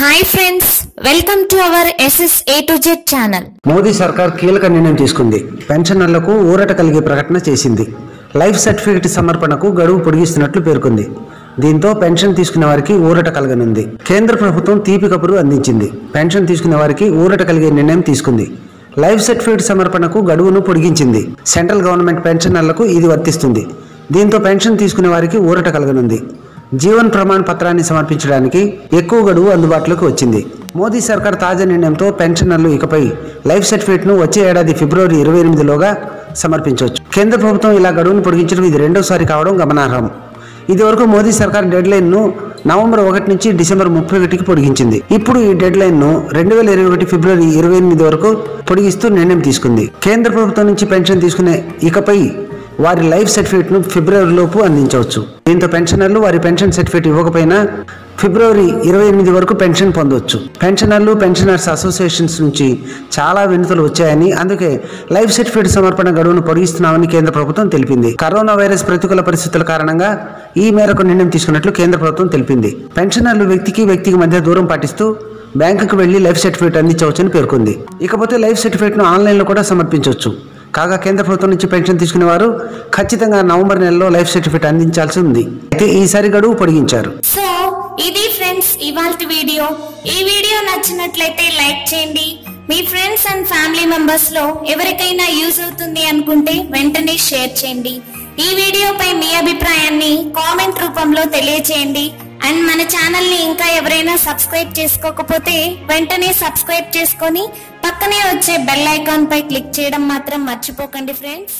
Hi friends, welcome to our SS A to Z channel. Modi సర్కార్ కీలక నిర్ణయం తీసుకుంది. పెన్షనర్లకు ఊరట కలిగే ప్రకటన చేసింది. లైఫ్ సర్టిఫికెట్ సమర్పణకు గడువు పొడిగిస్తున్నట్లు పేర్కొంది. దీంతో పెన్షన్ తీసుకునే వారికి ఊరట కలగనుంది. కేంద్ర ప్రభుత్వం తీపి కబురు అందించింది. పెన్షన్ తీసుకునే వారికి ఊరట కలిగే నిర్ణయం తీసుకుంది. లైఫ్ సర్టిఫికెట్ సమర్పణకు గడువును పొడిగించింది. సెంట్రల్ గవర్నమెంట్ పెన్షనర్లకు ఇది వర్తిస్తుంది. దీంతో పెన్షన్ తీసుకునే వారికి ఊరట కలగనుంది. జీవన్ ప్రమాణ పత్రాన్ని సమర్పించడానికి ఎక్కువ గడువు అందుబాటులోకి వచ్చింది. మోదీ సర్కార్ తాజా నిర్ణయంతో పెన్షనర్లు ఇకపై లైఫ్ సర్టిఫికేట్ను వచ్చే ఏడాది ఫిబ్రవరి 28లోగా సమర్పించవచ్చు. కేంద్ర ప్రభుత్వం ఇలా గడువును పొడిగించడం ఇది రెండోసారి కావడం గమనార్హం. ఇదివరకు మోదీ సర్కార్ డెడ్ లైన్ను నవంబర్ 1 నుంచి డిసెంబర్ 31కి పొడిగించింది. ఇప్పుడు ఈ డెడ్ లైన్ను 2021 ఫిబ్రవరి 28 వరకు పొడిగిస్తూ నిర్ణయం తీసుకుంది. కేంద్ర ప్రభుత్వం నుంచి పెన్షన్ తీసుకునే ఇకపై వారి లైఫ్ సర్టిఫికేట్ను ఫిబ్రవరిలోపు అందించవచ్చు. దీంతో పెన్షనర్లు వారి పెన్షన్ సర్టిఫికేట్ ఇవ్వకపోయినా ఫిబ్రవరి 28 వరకు పెన్షన్ పొందవచ్చు. పెన్షనర్లు పెన్షనర్స్ అసోసియేషన్స్ నుంచి చాలా వినతులు వచ్చాయని, అందుకే లైఫ్ సర్టిఫికేట్ సమర్పణ గడువును పొడిగిస్తున్నామని కేంద్ర ప్రభుత్వం తెలిపింది. కరోనా వైరస్ ప్రతికూల పరిస్థితుల కారణంగా ఈ మేరకు నిర్ణయం తీసుకున్నట్లు కేంద్ర ప్రభుత్వం తెలిపింది. పెన్షనర్లు వ్యక్తికి మధ్య దూరం పాటిస్తూ బ్యాంకుకు వెళ్లి లైఫ్ సర్టిఫికేట్ అందించవచ్చని పేర్కొంది. ఇకపోతే లైఫ్ సర్టిఫికేట్ను ఆన్లైన్లో కూడా సమర్పించవచ్చు. కాగా కేంద్ర ప్రభుత్వం నుంచి పెన్షన్ తీసుకునే వారు ఖచ్చితంగా నవంబర్ నెలలో లైఫ్ సర్టిఫికేట్ అందించాల్సి ఉంది. అయితే ఈసారి గడువు పొడిగించారు. సో ఇది ఫ్రెండ్స్ ఇవాల్టి వీడియో. ఈ వీడియో నచ్చినట్లయితే లైక్ చేయండి. మీ ఫ్రెండ్స్ అండ్ ఫ్యామిలీ మెంబర్స్ లో ఎవరికైనా యూజ్ అవుతుంది అనుకుంటే వెంటనే షేర్ చేయండి. ఈ వీడియోపై మీ అభిప్రాయాన్ని కామెంట్ రూపంలో తెలియచేయండి. అండ్ మన ఛానల్ ని ఇంకా ఎవరైనా సబ్స్క్రైబ్ చేసుకోకపోతే వెంటనే సబ్స్క్రైబ్ చేసుకొని పక్కనే వచ్చే బెల్ ఐకాన్ పై క్లిక్ చేయడం మాత్రం మర్చిపోకండి ఫ్రెండ్స్.